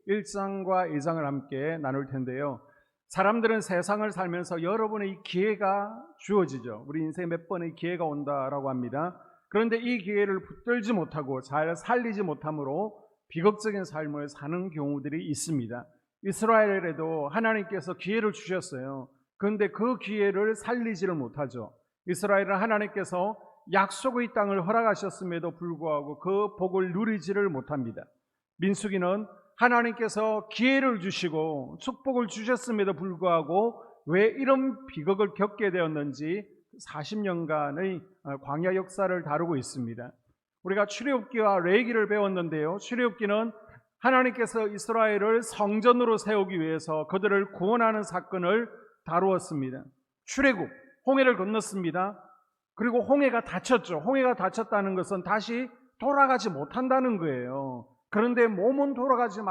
1장과 2장을 함께 나눌 텐데요. 사람들은 세상을 살면서 여러분의 기회가 주어지죠. 우리 인생에 몇 번의 기회가 온다라고 합니다. 그런데 이 기회를 붙들지 못하고 잘 살리지 못함으로 비극적인 삶을 사는 경우들이 있습니다. 이스라엘에도 하나님께서 기회를 주셨어요. 그런데 그 기회를 살리지를 못하죠. 이스라엘은 하나님께서 약속의 땅을 허락하셨음에도 불구하고 그 복을 누리지를 못합니다. 민수기는 하나님께서 기회를 주시고 축복을 주셨음에도 불구하고 왜 이런 비극을 겪게 되었는지 40년간의 광야 역사를 다루고 있습니다. 우리가 출애굽기와 레위기를 배웠는데요. 출애굽기는 하나님께서 이스라엘을 성전으로 세우기 위해서 그들을 구원하는 사건을 다루었습니다. 출애굽, 홍해를 건넜습니다. 그리고 홍해가 닫혔죠. 홍해가 닫혔다는 것은 다시 돌아가지 못한다는 거예요. 그런데 몸은 돌아가지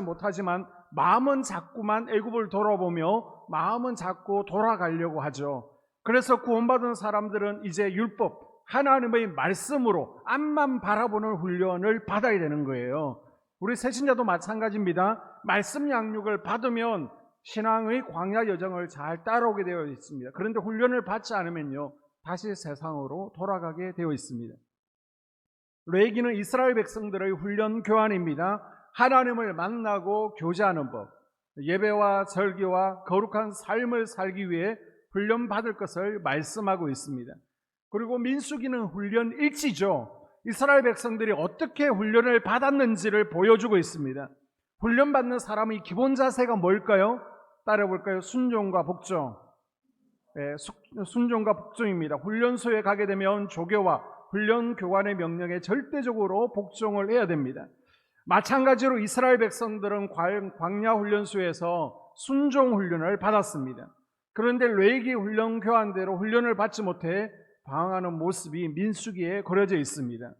못하지만 마음은 자꾸만 애굽을 돌아보며 마음은 자꾸 돌아가려고 하죠. 그래서 구원받은 사람들은 이제 율법, 하나님의 말씀으로 앞만 바라보는 훈련을 받아야 되는 거예요. 우리 새신자도 마찬가지입니다. 말씀 양육을 받으면 신앙의 광야 여정을 잘 따라오게 되어 있습니다. 그런데 훈련을 받지 않으면요, 다시 세상으로 돌아가게 되어 있습니다. 레위기는 이스라엘 백성들의 훈련 교환입니다. 하나님을 만나고 교제하는 법, 예배와 절기와 거룩한 삶을 살기 위해 훈련받을 것을 말씀하고 있습니다. 그리고 민수기는 훈련 일지죠. 이스라엘 백성들이 어떻게 훈련을 받았는지를 보여주고 있습니다. 훈련받는 사람의 기본 자세가 뭘까요? 따라볼까요? 순종과 복종. 순종과 복종입니다. 훈련소에 가게 되면 조교와 훈련 교관의 명령에 절대적으로 복종을 해야 됩니다. 마찬가지로 이스라엘 백성들은 광야 훈련소에서 순종 훈련을 받았습니다. 그런데 레위기 훈련 교환대로 훈련을 받지 못해 방황하는 모습이 민수기에 그려져 있습니다.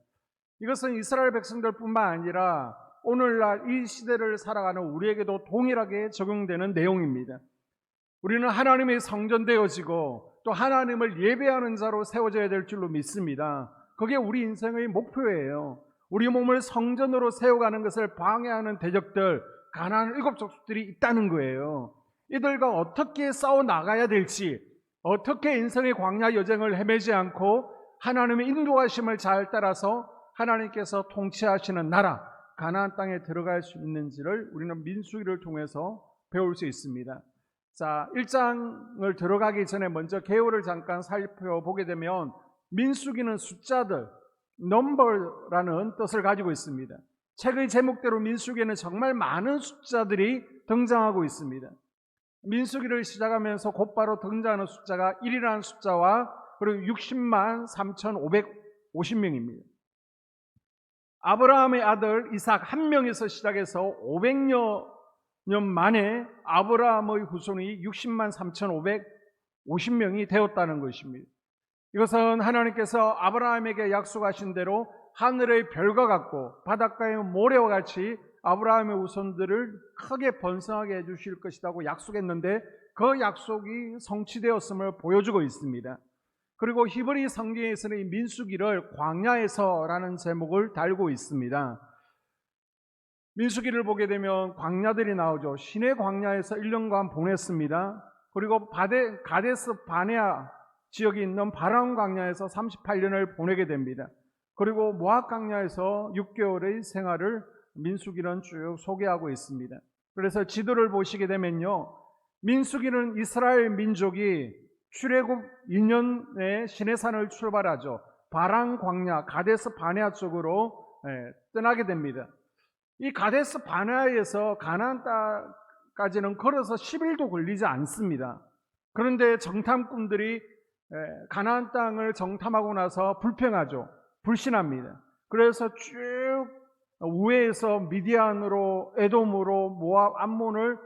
이것은 이스라엘 백성들뿐만 아니라 오늘날 이 시대를 살아가는 우리에게도 동일하게 적용되는 내용입니다. 우리는 하나님의 성전되어지고 또 하나님을 예배하는 자로 세워져야 될 줄로 믿습니다. 그게 우리 인생의 목표예요. 우리 몸을 성전으로 세워가는 것을 방해하는 대적들, 가나안 7족속들이 있다는 거예요. 이들과 어떻게 싸워 나가야 될지, 어떻게 인생의 광야 여정을 헤매지 않고 하나님의 인도하심을 잘 따라서 하나님께서 통치하시는 나라, 가나안 땅에 들어갈 수 있는지를 우리는 민수기를 통해서 배울 수 있습니다. 자, 1장을 들어가기 전에 먼저 개요를 잠깐 살펴보게 되면 민수기는 숫자들, 넘버라는 뜻을 가지고 있습니다. 책의 제목대로 민수기에는 정말 많은 숫자들이 등장하고 있습니다. 민수기를 시작하면서 곧바로 등장하는 숫자가 1이라는 숫자와 그리고 60만 3,550명입니다. 아브라함의 아들 이삭 한 명에서 시작해서 500여 년 만에 아브라함의 후손이 60만 3,550명이 되었다는 것입니다. 이것은 하나님께서 아브라함에게 약속하신 대로 하늘의 별과 같고 바닷가의 모래와 같이 아브라함의 후손들을 크게 번성하게 해주실 것이라고 약속했는데 그 약속이 성취되었음을 보여주고 있습니다. 그리고 히브리 성경에서는 이 민수기를 광야에서라는 제목을 달고 있습니다. 민수기를 보게 되면 광야들이 나오죠. 시내 광야에서 1년간 보냈습니다. 그리고 가데스 바네아 지역에 있는 바라온 광야에서 38년을 보내게 됩니다. 그리고 모압 광야에서 6개월의 생활을 민수기는 쭉 소개하고 있습니다. 그래서 지도를 보시게 되면요, 민수기는 이스라엘 민족이 출애굽 2년에 시내산을 출발하죠. 바란 광야, 가데스 바네아 쪽으로 떠나게 됩니다. 이 가데스 바네아에서 가나안 땅까지는 걸어서 10일도 걸리지 않습니다. 그런데 정탐꾼들이 가나안 땅을 정탐하고 나서 불평하죠. 불신합니다. 그래서 쭉 우회에서 미디안으로, 에돔으로, 모압, 암몬을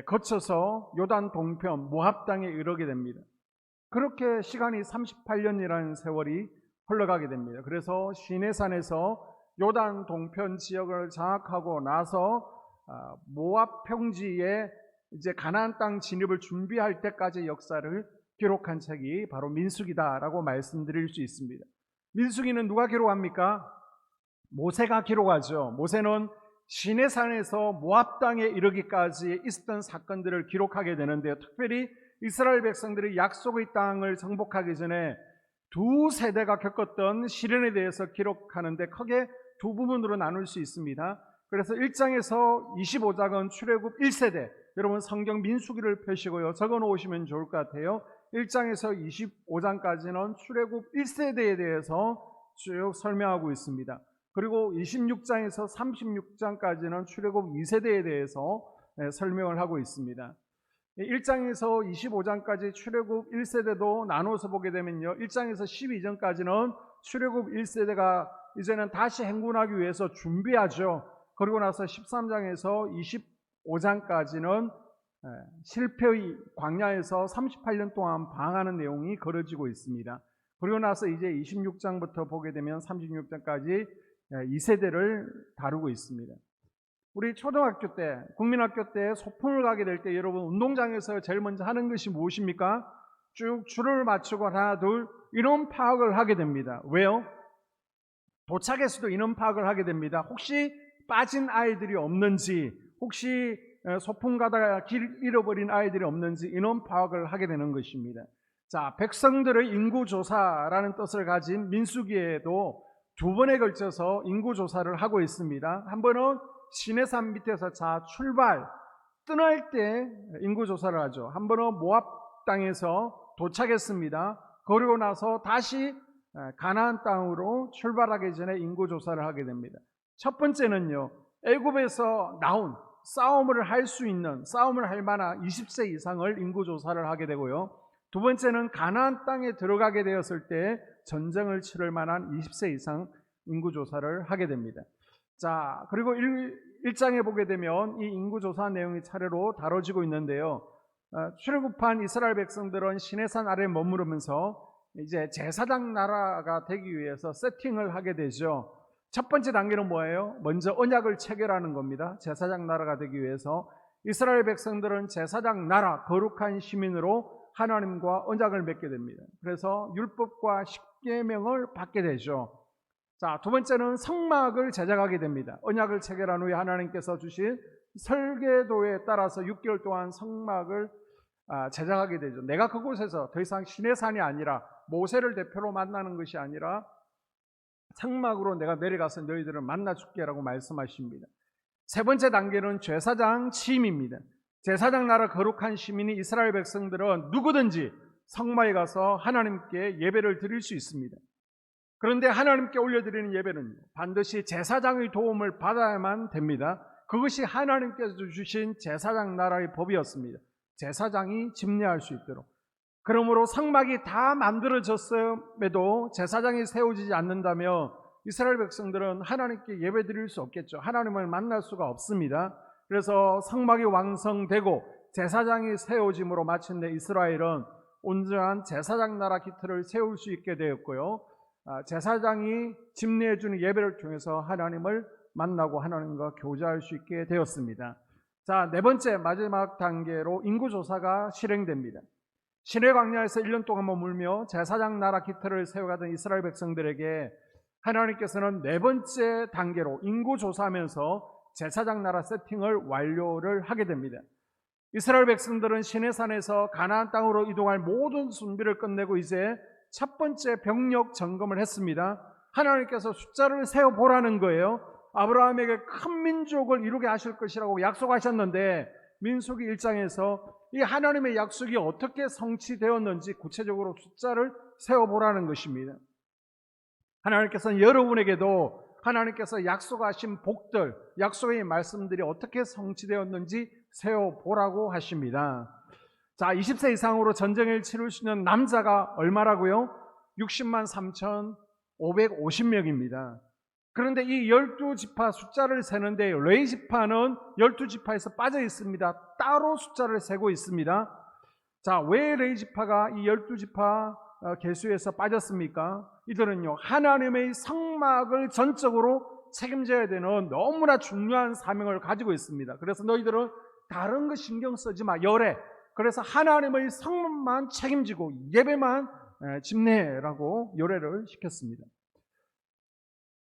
거쳐서 요단 동편 모압 땅에 이르게 됩니다. 그렇게 시간이 38년이라는 세월이 흘러가게 됩니다. 그래서 시내산에서 요단 동편 지역을 장악하고 나서 모압 평지에 이제 가나안 땅 진입을 준비할 때까지 역사를 기록한 책이 바로 민수기다라고 말씀드릴 수 있습니다. 민수기는 누가 기록합니까? 모세가 기록하죠. 모세는 시내산에서 모압 땅에 이르기까지 있었던 사건들을 기록하게 되는데요. 특별히 이스라엘 백성들이 약속의 땅을 정복하기 전에 두 세대가 겪었던 시련에 대해서 기록하는데 크게 두 부분으로 나눌 수 있습니다. 그래서 1장에서 25장은 출애굽 1세대, 여러분 성경 민수기를 펴시고요, 적어 놓으시면 좋을 것 같아요. 1장에서 25장까지는 출애굽 1세대에 대해서 쭉 설명하고 있습니다. 그리고 26장에서 36장까지는 출애굽 2세대에 대해서 설명을 하고 있습니다. 1장에서 25장까지 출애굽 1세대도 나눠서 보게 되면요, 1장에서 12장까지는 출애굽 1세대가 이제는 다시 행군하기 위해서 준비하죠. 그리고 나서 13장에서 25장까지는 실패의 광야에서 38년 동안 방황하는 내용이 걸어지고 있습니다. 그리고 나서 이제 26장부터 보게 되면 36장까지 2세대를 다루고 있습니다. 우리 초등학교 때, 국민학교 때 소풍을 가게 될 때 여러분 운동장에서 제일 먼저 하는 것이 무엇입니까? 쭉 줄을 맞추고 하나 둘 인원 파악을 하게 됩니다. 왜요? 도착에서도 인원 파악을 하게 됩니다. 혹시 빠진 아이들이 없는지, 혹시 소풍 가다가 길 잃어버린 아이들이 없는지 인원 파악을 하게 되는 것입니다. 자, 백성들의 인구조사라는 뜻을 가진 민수기에도 두 번에 걸쳐서 인구조사를 하고 있습니다. 한 번은 시내산 밑에서 자 출발, 떠날 때 인구조사를 하죠. 한 번은 모압 땅에서 도착했습니다. 그리고 나서 다시 가나안 땅으로 출발하기 전에 인구조사를 하게 됩니다. 첫 번째는요, 애굽에서 나온 싸움을 할 수 있는, 싸움을 할 만한 20세 이상을 인구조사를 하게 되고요, 두 번째는 가나안 땅에 들어가게 되었을 때 전쟁을 치를 만한 20세 이상 인구조사를 하게 됩니다. 자, 그리고 1장에 보게 되면 이 인구조사 내용이 차례로 다뤄지고 있는데요, 출애굽한 이스라엘 백성들은 시내산 아래에 머무르면서 이제 제사장 나라가 되기 위해서 세팅을 하게 되죠. 첫 번째 단계는 뭐예요? 먼저 언약을 체결하는 겁니다. 제사장 나라가 되기 위해서 이스라엘 백성들은 제사장 나라, 거룩한 시민으로 하나님과 언약을 맺게 됩니다. 그래서 율법과 십계명을 받게 되죠. 자, 두 번째는 성막을 제작하게 됩니다. 언약을 체결한 후에 하나님께서 주신 설계도에 따라서 6개월 동안 성막을 제작하게 되죠. 내가 그곳에서 더 이상 시내산이 아니라 모세를 대표로 만나는 것이 아니라 성막으로 내가 내려가서 너희들을 만나줄게라고 말씀하십니다. 세 번째 단계는 제사장 취임입니다. 제사장 나라 거룩한 시민이 이스라엘 백성들은 누구든지 성막에 가서 하나님께 예배를 드릴 수 있습니다. 그런데 하나님께 올려드리는 예배는 반드시 제사장의 도움을 받아야만 됩니다. 그것이 하나님께서 주신 제사장 나라의 법이었습니다. 제사장이 집례할 수 있도록. 그러므로 성막이 다 만들어졌음에도 제사장이 세워지지 않는다면 이스라엘 백성들은 하나님께 예배드릴 수 없겠죠. 하나님을 만날 수가 없습니다. 그래서 성막이 완성되고 제사장이 세워짐으로 마침내 이스라엘은 온전한 제사장 나라 기틀을 세울 수 있게 되었고요, 제사장이 집례해 주는 예배를 통해서 하나님을 만나고 하나님과 교제할 수 있게 되었습니다. 자, 네 번째 마지막 단계로 인구조사가 실행됩니다. 시내 광야에서 1년 동안 머물며 제사장 나라 기틀을 세워가던 이스라엘 백성들에게 하나님께서는 네 번째 단계로 인구조사하면서 제사장 나라 세팅을 완료를 하게 됩니다. 이스라엘 백성들은 시내산에서 가나안 땅으로 이동할 모든 준비를 끝내고 이제 첫 번째 병력 점검을 했습니다. 하나님께서 숫자를 세어보라는 거예요. 아브라함에게 큰 민족을 이루게 하실 것이라고 약속하셨는데 민수기 1장에서 이 하나님의 약속이 어떻게 성취되었는지 구체적으로 숫자를 세어보라는 것입니다. 하나님께서는 여러분에게도 하나님께서 약속하신 복들, 약속의 말씀들이 어떻게 성취되었는지 세어보라고 하십니다. 자, 20세 이상으로 전쟁을 치를 수 있는 남자가 얼마라고요? 60만 3,550명입니다. 그런데 이 12지파 숫자를 세는데 레위 지파는 12지파에서 빠져 있습니다. 따로 숫자를 세고 있습니다. 자, 왜 레위 지파가 이 12지파 계수에서 빠졌습니까? 이들은요, 하나님의 성막을 전적으로 책임져야 되는 너무나 중요한 사명을 가지고 있습니다. 그래서 너희들은 다른 거 신경 쓰지 마, 열해. 그래서 하나님의 성막만 책임지고 예배만 집례라고 열애를 시켰습니다.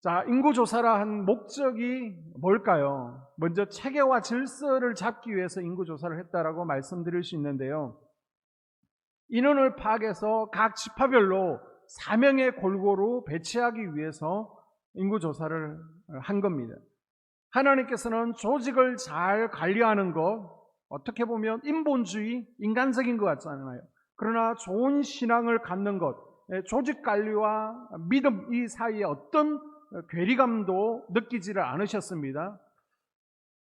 자, 인구조사라 한 목적이 뭘까요? 먼저 체계와 질서를 잡기 위해서 인구조사를 했다라고 말씀드릴 수 있는데요. 인원을 파악해서 각 지파별로 사명에 골고루 배치하기 위해서 인구조사를 한 겁니다. 하나님께서는 조직을 잘 관리하는 것, 어떻게 보면 인본주의, 인간적인 것 같잖아요. 그러나 좋은 신앙을 갖는 것, 조직 관리와 믿음 이 사이에 어떤 괴리감도 느끼지를 않으셨습니다.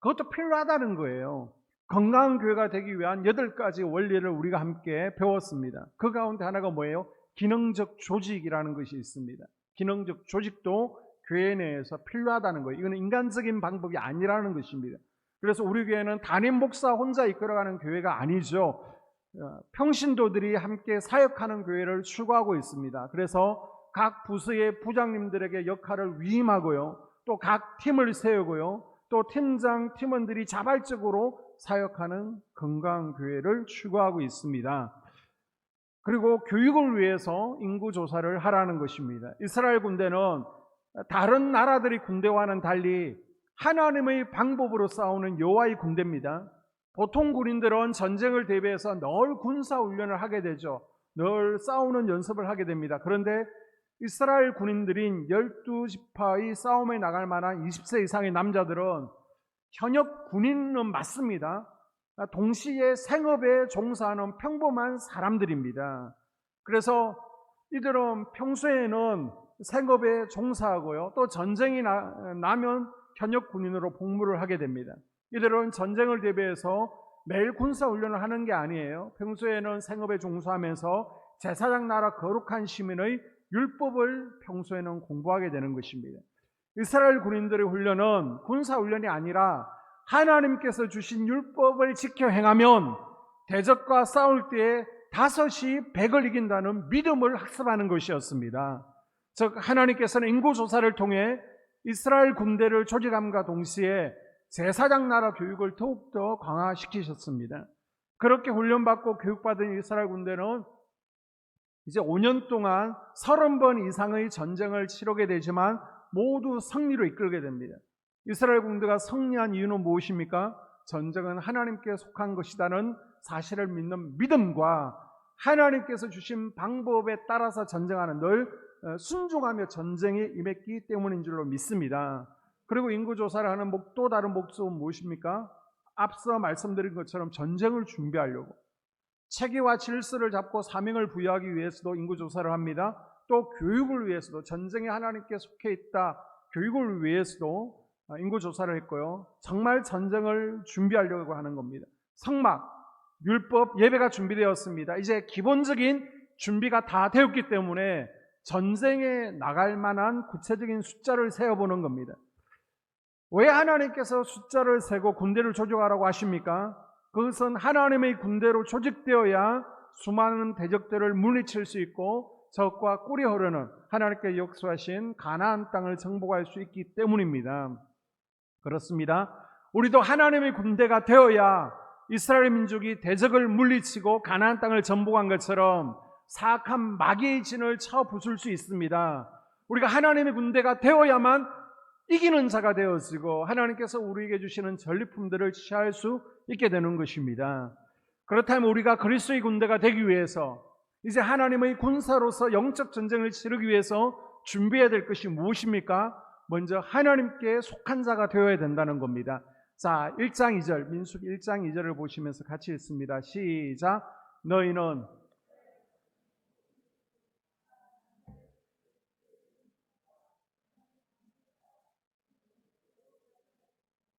그것도 필요하다는 거예요. 건강한 교회가 되기 위한 8가지 원리를 우리가 함께 배웠습니다. 그 가운데 하나가 뭐예요? 기능적 조직이라는 것이 있습니다. 기능적 조직도 교회 내에서 필요하다는 거예요. 이거는 인간적인 방법이 아니라는 것입니다. 그래서 우리 교회는 담임 목사 혼자 이끌어가는 교회가 아니죠. 평신도들이 함께 사역하는 교회를 추구하고 있습니다. 그래서 각 부서의 부장님들에게 역할을 위임하고요. 또 각 팀을 세우고요. 또 팀장, 팀원들이 자발적으로 사역하는 건강한 교회를 추구하고 있습니다. 그리고 교육을 위해서 인구조사를 하라는 것입니다. 이스라엘 군대는 다른 나라들의 군대와는 달리 하나님의 방법으로 싸우는 여호와의 군대입니다. 보통 군인들은 전쟁을 대비해서 늘 군사훈련을 하게 되죠. 늘 싸우는 연습을 하게 됩니다. 그런데 이스라엘 군인들인 12지파의 싸움에 나갈 만한 20세 이상의 남자들은 현역 군인은 맞습니다. 동시에 생업에 종사하는 평범한 사람들입니다. 그래서 이들은 평소에는 생업에 종사하고요. 또 전쟁이 나면 현역 군인으로 복무를 하게 됩니다. 이들은 전쟁을 대비해서 매일 군사훈련을 하는 게 아니에요. 평소에는 생업에 종사하면서 제사장 나라 거룩한 시민의 율법을 평소에는 공부하게 되는 것입니다. 이스라엘 군인들의 훈련은 군사훈련이 아니라 하나님께서 주신 율법을 지켜 행하면 대적과 싸울 때에 5이 100을 이긴다는 믿음을 학습하는 것이었습니다. 즉 하나님께서는 인구조사를 통해 이스라엘 군대를 조직함과 동시에 제사장 나라 교육을 더욱더 강화시키셨습니다. 그렇게 훈련받고 교육받은 이스라엘 군대는 이제 5년 동안 30번 이상의 전쟁을 치르게 되지만 모두 승리로 이끌게 됩니다. 이스라엘 군대가 승리한 이유는 무엇입니까? 전쟁은 하나님께 속한 것이라는 사실을 믿는 믿음과 하나님께서 주신 방법에 따라서 전쟁하는 늘 순종하며 전쟁에 임했기 때문인 줄로 믿습니다. 그리고 인구조사를 하는 또 다른 목적은 무엇입니까? 앞서 말씀드린 것처럼 전쟁을 준비하려고 체계와 질서를 잡고 사명을 부여하기 위해서도 인구조사를 합니다. 또 교육을 위해서도 전쟁에 하나님께 속해 있다 교육을 위해서도 인구조사를 했고요. 정말 전쟁을 준비하려고 하는 겁니다. 성막, 율법, 예배가 준비되었습니다. 이제 기본적인 준비가 다 되었기 때문에 전쟁에 나갈 만한 구체적인 숫자를 세어보는 겁니다. 왜 하나님께서 숫자를 세고 군대를 조직하라고 하십니까? 그것은 하나님의 군대로 조직되어야 수많은 대적들을 물리칠 수 있고 적과 꿀이 흐르는 하나님께 역사하신 가나안 땅을 정복할 수 있기 때문입니다. 그렇습니다. 우리도 하나님의 군대가 되어야 이스라엘 민족이 대적을 물리치고 가나안 땅을 정복한 것처럼 사악한 마귀의 진을 쳐 부술 수 있습니다. 우리가 하나님의 군대가 되어야만 이기는 자가 되어지고 하나님께서 우리에게 주시는 전리품들을 취할 수 있게 되는 것입니다. 그렇다면 우리가 그리스도의 군대가 되기 위해서 이제 하나님의 군사로서 영적 전쟁을 치르기 위해서 준비해야 될 것이 무엇입니까? 먼저 하나님께 속한 자가 되어야 된다는 겁니다. 자, 1장 2절 민수기 1장 2절을 보시면서 같이 읽습니다. 시작. 너희는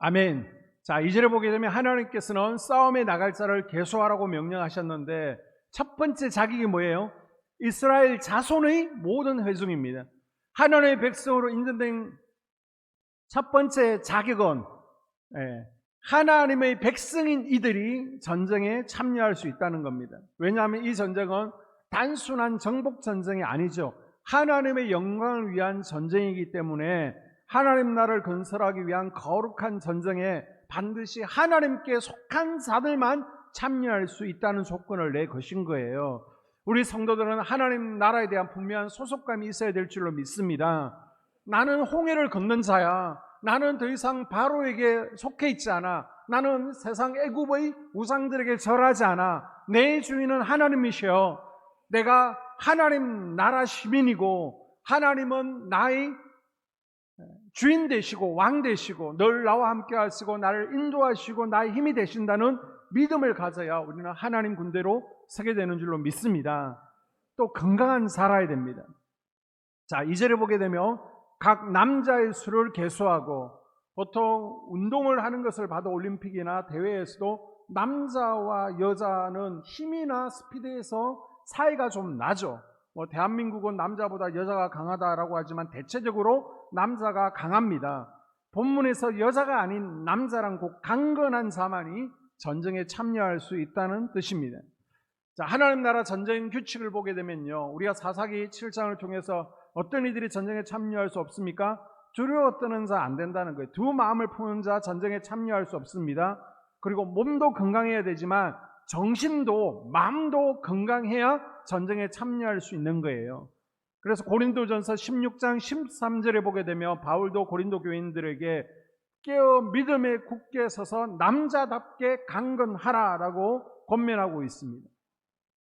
아멘. 자, 2절을 보게 되면 하나님께서는 싸움에 나갈 자를 계수하라고 명령하셨는데 첫 번째 자격이 뭐예요? 이스라엘 자손의 모든 회중입니다. 하나님의 백성으로 인정된 첫 번째 자격은 하나님의 백성인 이들이 전쟁에 참여할 수 있다는 겁니다. 왜냐하면 이 전쟁은 단순한 정복 전쟁이 아니죠. 하나님의 영광을 위한 전쟁이기 때문에 하나님 나라를 건설하기 위한 거룩한 전쟁에 반드시 하나님께 속한 자들만 참여할 수 있다는 조건을 내것인 거예요. 우리 성도들은 하나님 나라에 대한 분명한 소속감이 있어야 될 줄로 믿습니다. 나는 홍해를 건넌 자야. 나는 더 이상 바로에게 속해 있지 않아. 나는 세상 애굽의 우상들에게 절하지 않아. 내 주인은 하나님이시여. 내가 하나님 나라 시민이고 하나님은 나의 주인 되시고 왕 되시고 늘 나와 함께 하시고 나를 인도하시고 나의 힘이 되신다는 믿음을 가져야 우리는 하나님 군대로 서게 되는 줄로 믿습니다. 또 건강한 살아야 됩니다. 자, 2절에 보게 되면 각 남자의 수를 계수하고, 보통 운동을 하는 것을 봐도 올림픽이나 대회에서도 남자와 여자는 힘이나 스피드에서 차이가 좀 나죠. 대한민국은 남자보다 여자가 강하다라고 하지만 대체적으로 남자가 강합니다. 본문에서 여자가 아닌 남자랑 곧 강건한 자만이 전쟁에 참여할 수 있다는 뜻입니다. 자, 하나님 나라 전쟁 규칙을 보게 되면요, 우리가 사사기 7장을 통해서 어떤 이들이 전쟁에 참여할 수 없습니까? 두려워 떠는 자 안 된다는 거예요. 두 마음을 푸는 자 전쟁에 참여할 수 없습니다. 그리고 몸도 건강해야 되지만 정신도 마음도 건강해야 전쟁에 참여할 수 있는 거예요. 그래서 고린도전서 16장 13절에 보게 되면 바울도 고린도 교인들에게 깨어 믿음에 굳게 서서 남자답게 강건하라라고 권면하고 있습니다.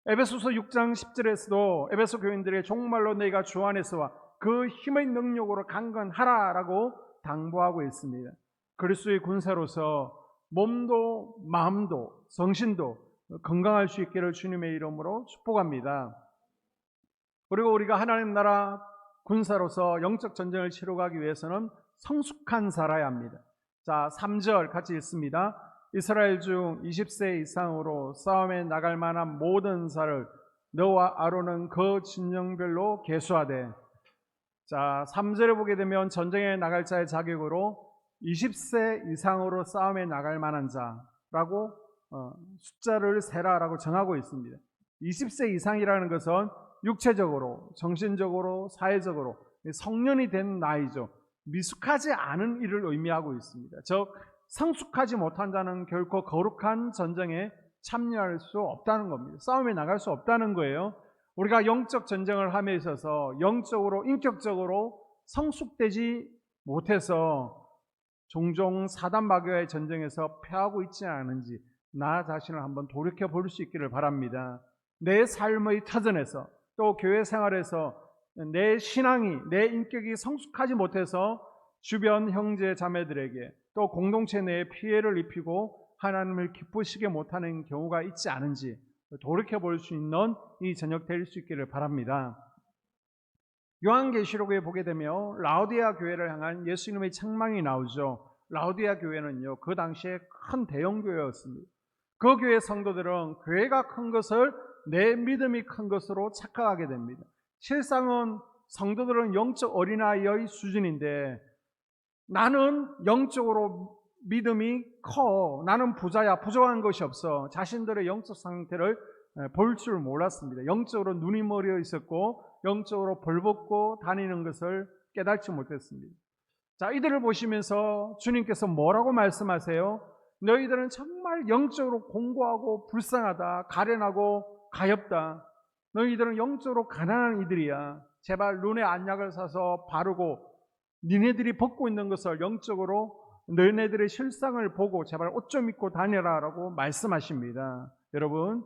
에베소서 6장 10절에서도 에베소 교인들의 정말로 너희가 주 안에서와 그 힘의 능력으로 강건하라라고 당부하고 있습니다. 그리스도의 군사로서 몸도 마음도 정신도 건강할 수 있기를 주님의 이름으로 축복합니다. 그리고 우리가 하나님 나라 군사로서 영적 전쟁을 치러 가기 위해서는 성숙한 살아야 합니다. 자, 3절 같이 읽습니다. 이스라엘 중 20세 이상으로 싸움에 나갈 만한 모든 자를 너와 아론은 그 진영별로 계수하되. 자, 3절에 보게 되면 전쟁에 나갈 자의 자격으로 20세 이상으로 싸움에 나갈 만한 자라고 숫자를 세라라고 정하고 있습니다. 20세 이상이라는 것은 육체적으로, 정신적으로, 사회적으로 성년이 된 나이죠. 미숙하지 않은 일을 의미하고 있습니다. 즉 성숙하지 못한 자는 결코 거룩한 전쟁에 참여할 수 없다는 겁니다. 싸움에 나갈 수 없다는 거예요. 우리가 영적 전쟁을 함에 있어서 영적으로, 인격적으로 성숙되지 못해서 종종 사단 마귀와의 전쟁에서 패하고 있지 않은지 나 자신을 한번 돌이켜 볼 수 있기를 바랍니다. 내 삶의 터전에서 또 교회 생활에서 내 신앙이, 내 인격이 성숙하지 못해서 주변 형제 자매들에게 또 공동체 내에 피해를 입히고 하나님을 기쁘시게 못하는 경우가 있지 않은지 돌이켜볼 수 있는 이 저녁 될 수 있기를 바랍니다. 요한계시록에 보게 되면 라오디아 교회를 향한 예수님의 책망이 나오죠. 라오디아 교회는요, 그 당시에 큰 대형 교회였습니다. 그 교회 성도들은 교회가 큰 것을 내 믿음이 큰 것으로 착각하게 됩니다. 실상은 성도들은 영적 어린아이의 수준인데 나는 영적으로 믿음이 커, 나는 부자야, 부족한 것이 없어, 자신들의 영적 상태를 볼 줄 몰랐습니다. 영적으로 눈이 머리어 있었고 영적으로 벌벗고 다니는 것을 깨닫지 못했습니다. 자, 이들을 보시면서 주님께서 뭐라고 말씀하세요? 너희들은 정말 영적으로 공고하고 불쌍하다, 가련하고 가엾다. 너희들은 영적으로 가난한 이들이야. 제발 눈에 안약을 사서 바르고 니네들이 벗고 있는 것을 영적으로 너희네들의 실상을 보고 제발 옷 좀 입고 다니라 라고 말씀하십니다. 여러분,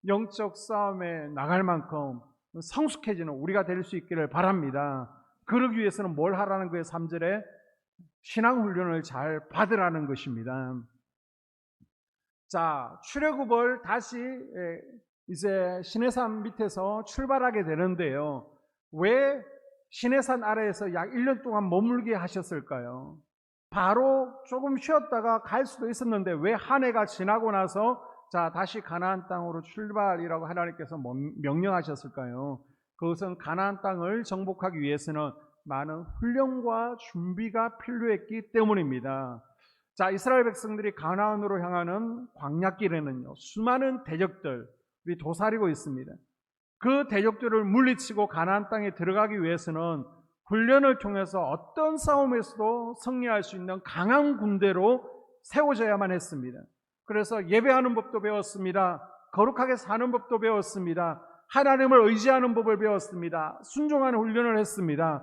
영적 싸움에 나갈 만큼 성숙해지는 우리가 될 수 있기를 바랍니다. 그러기 위해서는 뭘 하라는 거예요? 3절에 신앙훈련을 잘 받으라는 것입니다. 자, 출애굽을 다시 이제 시내산 밑에서 출발하게 되는데요. 왜 시내산 아래에서 약 1년 동안 머물게 하셨을까요? 바로 조금 쉬었다가 갈 수도 있었는데 왜 한 해가 지나고 나서 자, 다시 가나안 땅으로 출발이라고 하나님께서 명령하셨을까요? 그것은 가나안 땅을 정복하기 위해서는 많은 훈련과 준비가 필요했기 때문입니다. 자, 이스라엘 백성들이 가나안으로 향하는 광야길에는요, 수많은 대적들이 도사리고 있습니다. 그 대적들을 물리치고 가나안 땅에 들어가기 위해서는 훈련을 통해서 어떤 싸움에서도 승리할 수 있는 강한 군대로 세워져야만 했습니다. 그래서 예배하는 법도 배웠습니다. 거룩하게 사는 법도 배웠습니다. 하나님을 의지하는 법을 배웠습니다. 순종하는 훈련을 했습니다.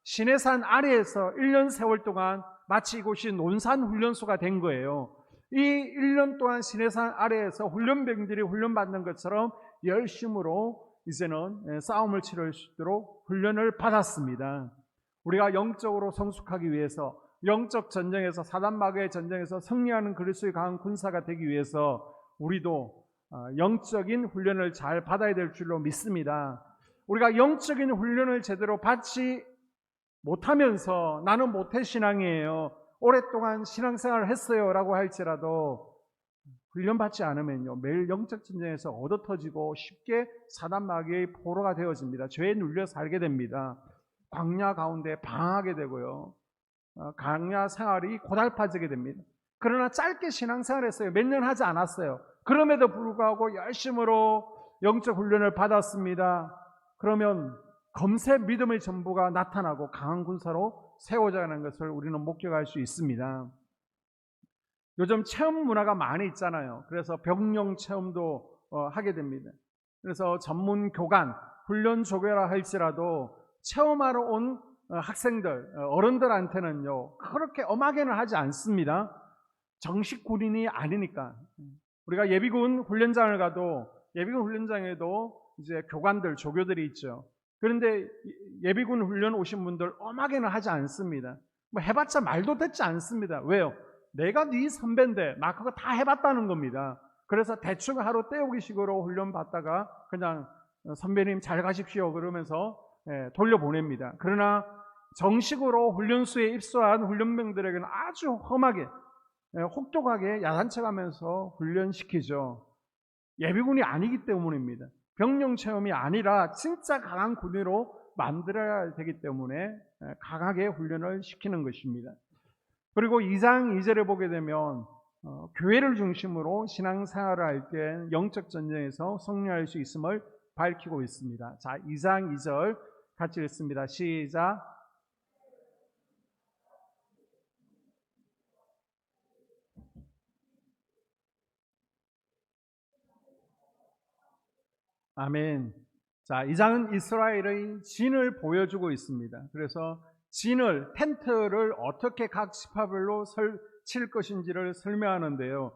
시내산 아래에서 1년 세월 동안 마치 이곳이 논산훈련소가 된 거예요. 이 1년 동안 시내산 아래에서 훈련병들이 훈련받는 것처럼 열심으로 이제는 싸움을 치를 수 있도록 훈련을 받았습니다. 우리가 영적으로 성숙하기 위해서, 영적 전쟁에서, 사단마귀의 전쟁에서 승리하는 그리스도의 강한 군사가 되기 위해서 우리도 영적인 훈련을 잘 받아야 될 줄로 믿습니다. 우리가 영적인 훈련을 제대로 받지 못하면서 나는 모태신앙이에요, 오랫동안 신앙생활을 했어요 라고 할지라도 훈련받지 않으면요, 매일 영적 전쟁에서 얻어터지고 쉽게 사단마귀의 포로가 되어집니다. 죄에 눌려 살게 됩니다. 광야 가운데 방황하게 되고요, 광야 생활이 고달파지게 됩니다. 그러나 짧게 신앙생활을 했어요. 몇 년 하지 않았어요. 그럼에도 불구하고 열심으로 영적 훈련을 받았습니다. 그러면 검새 믿음의 전부가 나타나고 강한 군사로 세워져가는 것을 우리는 목격할 수 있습니다. 요즘 체험 문화가 많이 있잖아요. 그래서 병영 체험도 하게 됩니다. 그래서 전문 교관, 훈련 조교라 할지라도 체험하러 온 학생들, 어른들한테는요 그렇게 엄하게는 하지 않습니다. 정식 군인이 아니니까. 우리가 예비군 훈련장을 가도 예비군 훈련장에도 이제 교관들, 조교들이 있죠. 그런데 예비군 훈련 오신 분들 엄하게는 하지 않습니다. 뭐 해봤자 말도 듣지 않습니다. 왜요? 내가 네 선배인데 나 그거 다 해봤다는 겁니다. 그래서 대충 하루 때우기 식으로 훈련 받다가 그냥 선배님 잘 가십시오 그러면서 돌려보냅니다. 그러나 정식으로 훈련소에 입소한 훈련병들에게는 아주 험하게, 혹독하게 야단쳐가면서 훈련시키죠. 예비군이 아니기 때문입니다. 병영 체험이 아니라 진짜 강한 군인으로 만들어야 되기 때문에 강하게 훈련을 시키는 것입니다. 그리고 2장 2절에 보게 되면 교회를 중심으로 신앙생활을 할 때 영적 전쟁에서 승리할 수 있음을 밝히고 있습니다. 자, 2장 2절 같이 읽습니다. 시작. 아멘. 자, 이 장은 이스라엘의 진을 보여주고 있습니다. 그래서 진을, 텐트를 어떻게 각 지파별로 칠 것인지를 설명하는데요.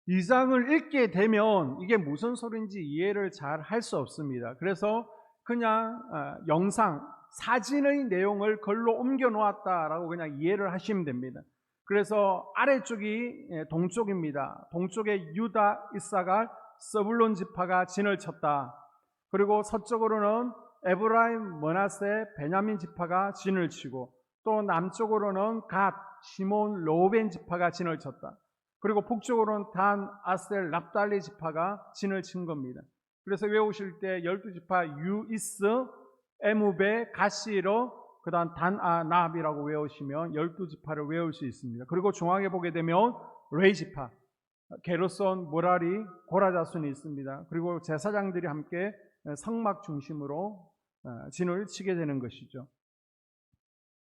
이 장을 읽게 되면 이게 무슨 소리인지 이해를 잘 할 수 없습니다. 그래서 그냥 영상, 사진의 내용을 글로 옮겨 놓았다라고 그냥 이해를 하시면 됩니다. 그래서 아래쪽이 동쪽입니다. 동쪽에 유다, 이사갈, 서불론 지파가 진을 쳤다. 그리고 서쪽으로는 에브라임, 므낫세, 베냐민 지파가 진을 치고, 또 남쪽으로는 갓, 시몬, 로벤 지파가 진을 쳤다. 그리고 북쪽으로는 단, 아셀, 납달리 지파가 진을 친 겁니다. 그래서 외우실 때 12지파 유이스, 에무베, 가시로, 그 다음 단아납이라고 외우시면 12지파를 외울 수 있습니다. 그리고 중앙에 보게 되면 레이지파, 게르손, 모라리, 고라 자손이 있습니다. 그리고 제사장들이 함께 성막 중심으로 진을 치게 되는 것이죠.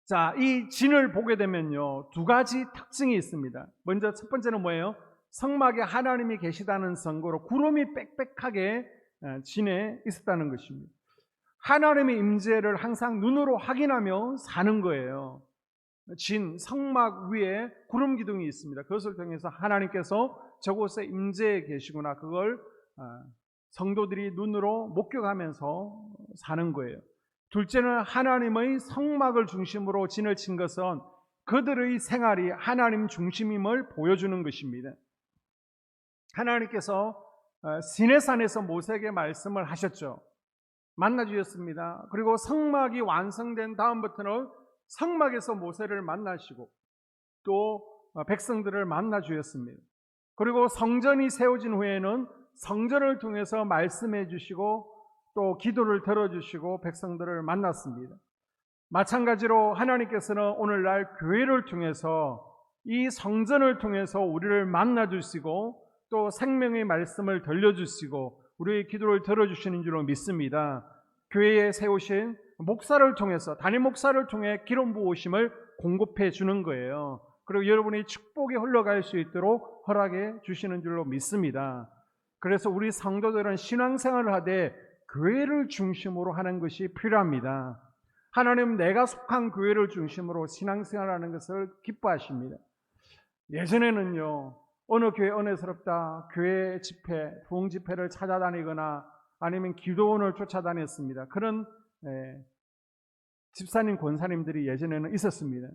자, 이 진을 보게 되면요, 두 가지 특징이 있습니다. 먼저 첫 번째는 뭐예요? 성막에 하나님이 계시다는 증거로 구름이 빽빽하게 진에 있었다는 것입니다. 하나님의 임재를 항상 눈으로 확인하며 사는 거예요. 진, 성막 위에 구름 기둥이 있습니다. 그것을 통해서 하나님께서 저곳에 임재해 계시구나, 그걸 성도들이 눈으로 목격하면서 사는 거예요. 둘째는 하나님의 성막을 중심으로 진을 친 것은 그들의 생활이 하나님 중심임을 보여주는 것입니다. 하나님께서 시내산에서 모세에게 말씀을 하셨죠. 만나주셨습니다. 그리고 성막이 완성된 다음부터는 성막에서 모세를 만나시고 또 백성들을 만나주셨습니다. 그리고 성전이 세워진 후에는 성전을 통해서 말씀해 주시고 또 기도를 들어주시고 백성들을 만났습니다. 마찬가지로 하나님께서는 오늘날 교회를 통해서 이 성전을 통해서 우리를 만나주시고 또 생명의 말씀을 들려주시고 우리의 기도를 들어주시는 줄로 믿습니다. 교회에 세우신 목사를 통해서, 담임 목사를 통해 기름 부으심을 공급해 주는 거예요. 그리고 여러분이 축복이 흘러갈 수 있도록 허락해 주시는 줄로 믿습니다. 그래서 우리 성도들은 신앙생활을 하되 교회를 중심으로 하는 것이 필요합니다. 하나님은 내가 속한 교회를 중심으로 신앙생활하는 것을 기뻐하십니다. 예전에는요, 어느 교회 은혜스럽다, 교회 집회, 부흥 집회를 찾아다니거나 아니면 기도원을 쫓아다녔습니다. 그런 집사님, 권사님들이 예전에는 있었습니다.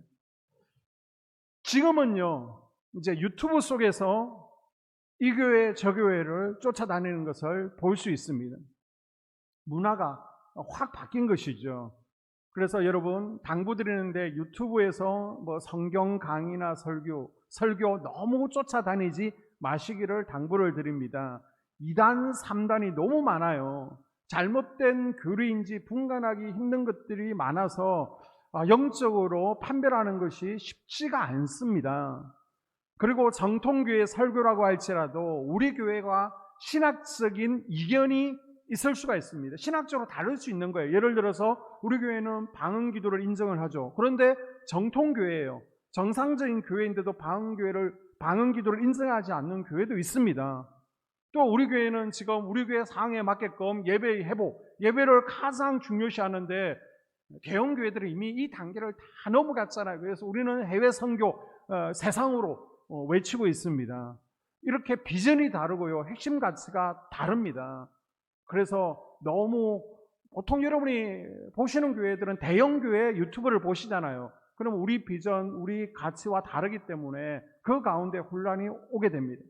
지금은요, 이제 유튜브 속에서 이 교회, 저 교회를 쫓아다니는 것을 볼 수 있습니다. 문화가 확 바뀐 것이죠. 그래서 여러분, 당부드리는데 유튜브에서 뭐 성경 강의나 설교 너무 쫓아다니지 마시기를 당부를 드립니다. 2단, 3단이 너무 많아요. 잘못된 교리인지 분간하기 힘든 것들이 많아서 영적으로 판별하는 것이 쉽지가 않습니다. 그리고 정통교회 설교라고 할지라도 우리 교회가 신학적인 이견이 있을 수가 있습니다. 신학적으로 다를 수 있는 거예요. 예를 들어서 우리 교회는 방언기도를 인정을 하죠. 그런데 정통교회예요. 정상적인 교회인데도 방언기도를 인정하지 않는 교회도 있습니다. 또 우리 교회는 지금 우리 교회 상황에 맞게끔 예배의 회복, 예배를 가장 중요시하는데 대형 교회들은 이미 이 단계를 다 넘어갔잖아요. 그래서 우리는 해외 선교 세상으로 외치고 있습니다. 이렇게 비전이 다르고요, 핵심 가치가 다릅니다. 그래서 너무 보통 여러분이 보시는 교회들은 대형 교회 유튜브를 보시잖아요. 그럼 우리 비전, 우리 가치와 다르기 때문에 그 가운데 혼란이 오게 됩니다.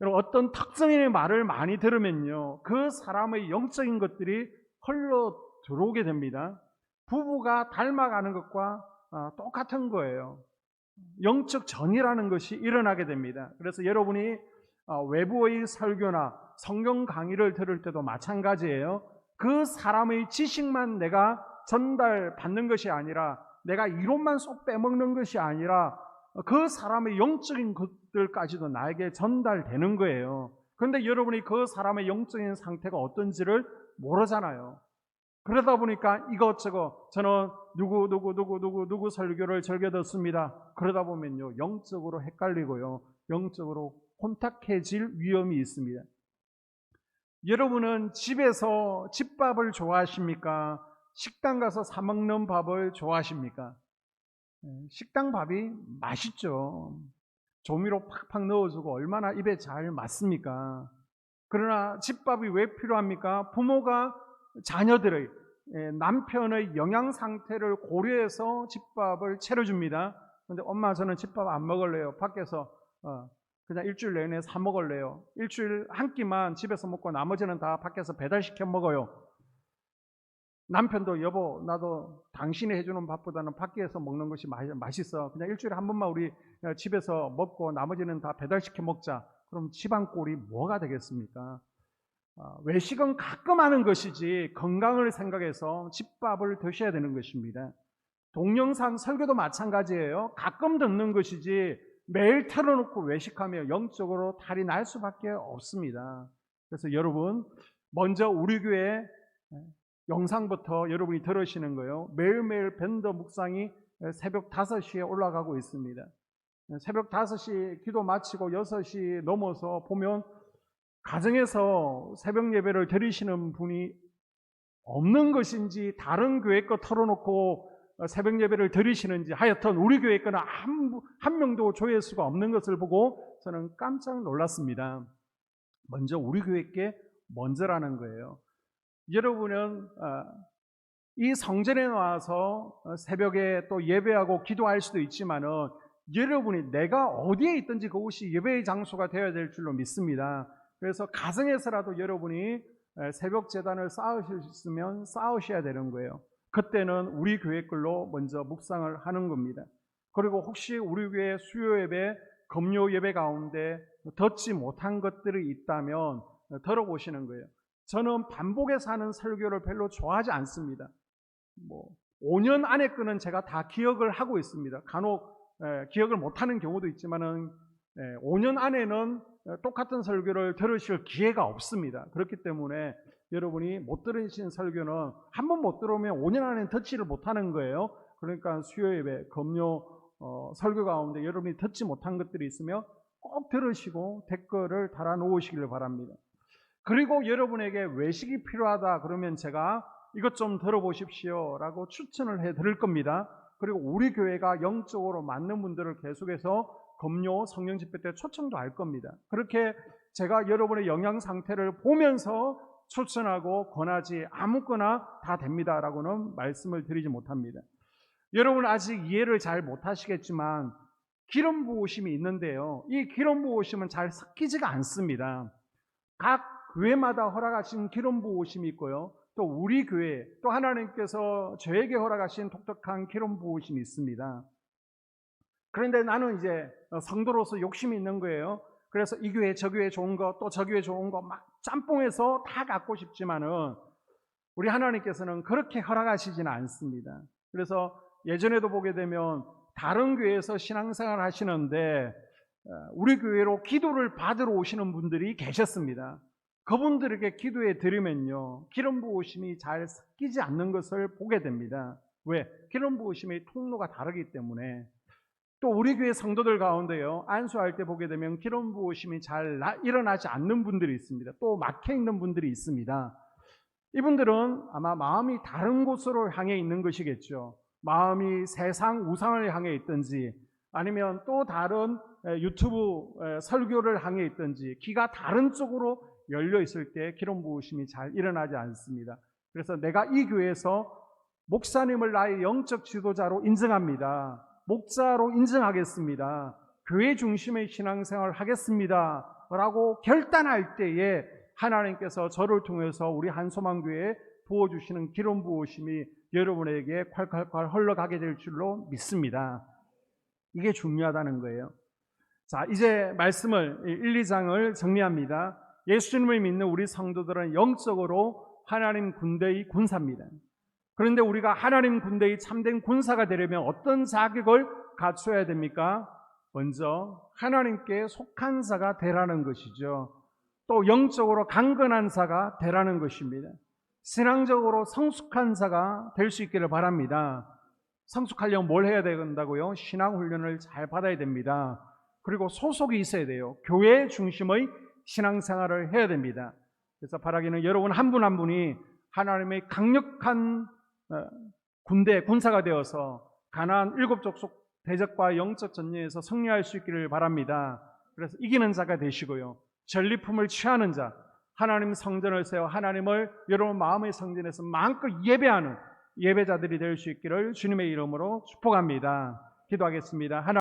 여러분, 어떤 특정인의 말을 많이 들으면요, 그 사람의 영적인 것들이 흘러 들어오게 됩니다. 부부가 닮아가는 것과 똑같은 거예요. 영적 전이라는 것이 일어나게 됩니다. 그래서 여러분이 외부의 설교나 성경 강의를 들을 때도 마찬가지예요. 그 사람의 지식만 내가 전달받는 것이 아니라, 내가 이론만 쏙 빼먹는 것이 아니라 그 사람의 영적인 것들까지도 나에게 전달되는 거예요. 그런데 여러분이 그 사람의 영적인 상태가 어떤지를 모르잖아요. 그러다 보니까 이것저것 저는 누구 설교를 즐겨 듣습니다. 그러다 보면요, 영적으로 헷갈리고요, 영적으로 혼탁해질 위험이 있습니다. 여러분은 집에서 집밥을 좋아하십니까? 식당 가서 사 먹는 밥을 좋아하십니까? 식당 밥이 맛있죠. 조미료 팍팍 넣어주고 얼마나 입에 잘 맞습니까? 그러나 집밥이 왜 필요합니까? 부모가 자녀들의, 남편의 영양 상태를 고려해서 집밥을 차려줍니다. 그런데 엄마, 저는 집밥 안 먹을래요. 밖에서 그냥 일주일 내내 사 먹을래요. 일주일 한 끼만 집에서 먹고 나머지는 다 밖에서 배달시켜 먹어요. 남편도, 여보, 나도 당신이 해주는 밥보다는 밖에서 먹는 것이 맛있어. 그냥 일주일에 한 번만 우리 집에서 먹고 나머지는 다 배달시켜 먹자. 그럼 집안 꼴이 뭐가 되겠습니까? 외식은 가끔 하는 것이지 건강을 생각해서 집밥을 드셔야 되는 것입니다. 동영상 설교도 마찬가지예요. 가끔 듣는 것이지 매일 틀어놓고 외식하며 영적으로 탈이 날 수밖에 없습니다. 그래서 여러분, 먼저 우리 교회 영상부터 여러분이 들으시는 거예요. 매일매일 밴더 묵상이 새벽 5시에 올라가고 있습니다. 새벽 5시 기도 마치고 6시 넘어서 보면 가정에서 새벽 예배를 드리시는 분이 없는 것인지, 다른 교회 거 털어놓고 새벽 예배를 드리시는지, 하여튼 우리 교회 거는 한 명도 조회수가 없는 것을 보고 저는 깜짝 놀랐습니다. 먼저 우리 교회께 먼저라는 거예요. 여러분은 이 성전에 나와서 새벽에 또 예배하고 기도할 수도 있지만은, 여러분이 내가 어디에 있든지 그곳이 예배의 장소가 되어야 될 줄로 믿습니다. 그래서 가정에서라도 여러분이 새벽 제단을 쌓으실 수 있으면 쌓으셔야 되는 거예요. 그때는 우리 교회 걸로 먼저 묵상을 하는 겁니다. 그리고 혹시 우리 교회 수요 예배, 금요 예배 가운데 듣지 못한 것들이 있다면 들어보시는 거예요. 저는 반복해서 하는 설교를 별로 좋아하지 않습니다. 5년 안에 거는 제가 다 기억을 하고 있습니다. 간혹 기억을 못하는 경우도 있지만은 5년 안에는 똑같은 설교를 들으실 기회가 없습니다. 그렇기 때문에 여러분이 못 들으신 설교는 한 번 못 들으면 5년 안에 듣지를 못하는 거예요. 그러니까 수요 예배, 금요 설교 가운데 여러분이 듣지 못한 것들이 있으면 꼭 들으시고 댓글을 달아 놓으시길 바랍니다. 그리고 여러분에게 외식이 필요하다 그러면 제가 이것 좀 들어보십시오 라고 추천을 해드릴 겁니다. 그리고 우리 교회가 영적으로 맞는 분들을 계속해서 금요 성령 집회 때 초청도 할 겁니다. 그렇게 제가 여러분의 영양 상태를 보면서 추천하고 권하지 아무거나 다 됩니다라고는 말씀을 드리지 못합니다. 여러분 아직 이해를 잘 못하시겠지만 기름 부으심이 있는데요, 이 기름 부으심은 잘 섞이지가 않습니다. 각 교회마다 허락하신 기름 부으심이 있고요, 또 우리 교회, 또 하나님께서 저에게 허락하신 독특한 기름 부으심이 있습니다. 그런데 나는 이제 성도로서 욕심이 있는 거예요. 그래서 이 교회 저 교회 좋은 거, 또 저 교회 좋은 거 막 짬뽕해서 다 갖고 싶지만은 우리 하나님께서는 그렇게 허락하시지는 않습니다. 그래서 예전에도 보게 되면 다른 교회에서 신앙생활 하시는데 우리 교회로 기도를 받으러 오시는 분들이 계셨습니다. 그분들에게 기도해 드리면요, 기름 부으심이 잘 섞이지 않는 것을 보게 됩니다. 왜? 기름 부으심의 통로가 다르기 때문에. 또 우리 교회 성도들 가운데요, 안수할 때 보게 되면 기름 부으심이 잘 일어나지 않는 분들이 있습니다. 또 막혀 있는 분들이 있습니다. 이분들은 아마 마음이 다른 곳으로 향해 있는 것이겠죠. 마음이 세상 우상을 향해 있든지, 아니면 또 다른 유튜브 설교를 향해 있든지, 귀가 다른 쪽으로 열려 있을 때 기름 부으심이 잘 일어나지 않습니다. 그래서 내가 이 교회에서 목사님을 나의 영적 지도자로 인정합니다, 목자로 인정하겠습니다, 교회 중심의 신앙생활을 하겠습니다 라고 결단할 때에 하나님께서 저를 통해서 우리 한소망교회에 부어주시는 기름 부으심이 여러분에게 콸콸콸 흘러가게 될 줄로 믿습니다. 이게 중요하다는 거예요. 자, 이제 말씀을 1, 2장을 정리합니다. 예수님을 믿는 우리 성도들은 영적으로 하나님 군대의 군사입니다. 그런데 우리가 하나님 군대의 참된 군사가 되려면 어떤 자격을 갖춰야 됩니까? 먼저 하나님께 속한 자가 되라는 것이죠. 또 영적으로 강건한 자가 되라는 것입니다. 신앙적으로 성숙한 자가 될 수 있기를 바랍니다. 성숙하려면 뭘 해야 된다고요? 신앙훈련을 잘 받아야 됩니다. 그리고 소속이 있어야 돼요. 교회 중심의 신앙생활을 해야 됩니다. 그래서 바라기는 여러분 한 분 한 분이 하나님의 강력한 군대, 군사가 되어서 가나안 7족속 대적과 영적 전쟁에서 승리할 수 있기를 바랍니다. 그래서 이기는 자가 되시고요, 전리품을 취하는 자, 하나님 성전을 세워 하나님을 여러분 마음의 성전에서 마음껏 예배하는 예배자들이 될 수 있기를 주님의 이름으로 축복합니다. 기도하겠습니다.